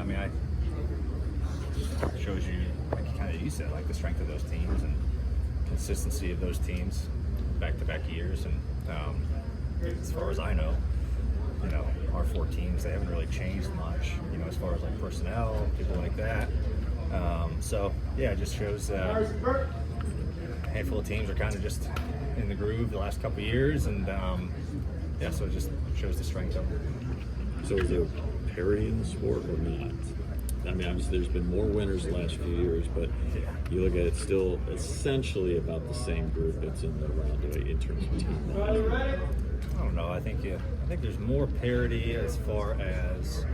mean, shows you, like kind of you said, like the strength of those teams and consistency of those teams back-to-back years. And as far as I know, our 4 teams, they haven't really changed much, as far as like personnel, people like that. So yeah, it just shows a handful of teams are kind of just in the groove the last couple of years, and yeah, so it just shows the strength of them. So is there parity in the sport or not? I mean, obviously there's been more winners the last few years, but you look at it, still essentially about the same group that's in the round in terms of team wise. I don't know. I think there's more parity as far as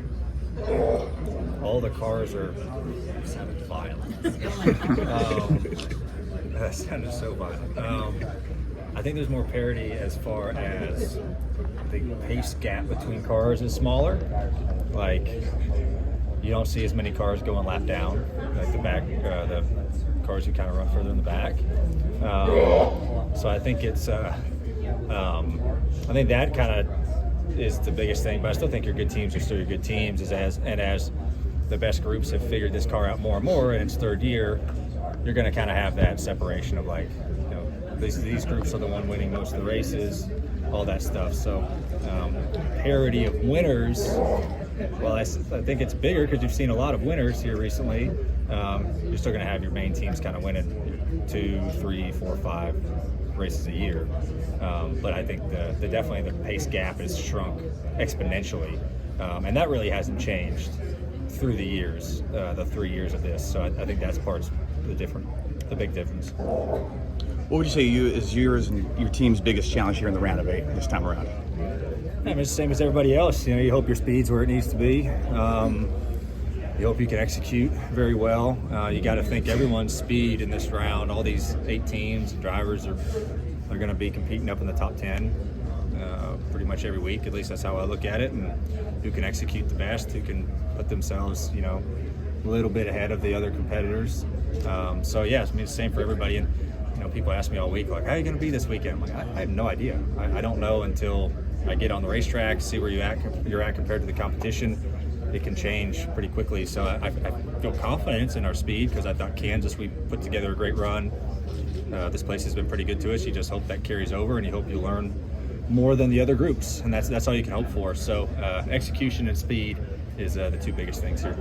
all the cars are sounding violent. That sounded so violent. I think there's more parity as far as the pace gap between cars is smaller. Like, you don't see as many cars going lap down, like the cars who kind of run further in the back. So I think it's, I think that kind of is the biggest thing. But I still think your good teams are still your good teams. As the best groups have figured this car out more and more in its third year, you're going to kind of have that separation of like, these groups are the one winning most of the races, all that stuff. So parity of winners. Well, I think it's bigger because you've seen a lot of winners here recently. You're still going to have your main teams kind of winning 2, 3, 4, 5 races a year. But I think definitely the pace gap has shrunk exponentially. And that really hasn't changed through the years, the 3 years of this. So I think that's part's the big difference. What would you say is yours and your team's biggest challenge here in the round of 8 this time around? I mean, it's the same as everybody else. You hope your speed's where it needs to be. You hope you can execute very well. You got to think everyone's speed in this round. All these 8 teams and drivers are going to be competing up in the top 10 pretty much every week. At least that's how I look at it. And who can execute the best, who can put themselves, a little bit ahead of the other competitors. So yeah, I mean, it's the same for everybody. And people ask me all week, like, how are you going to be this weekend? I'm like, I have no idea. I don't know until I get on the racetrack, see where you're at compared to the competition. It can change pretty quickly. So I feel confidence in our speed because I thought Kansas, we put together a great run. This place has been pretty good to us. You just hope that carries over, and you hope you learn more than the other groups, and that's all you can hope for. So execution and speed is the 2 biggest things here.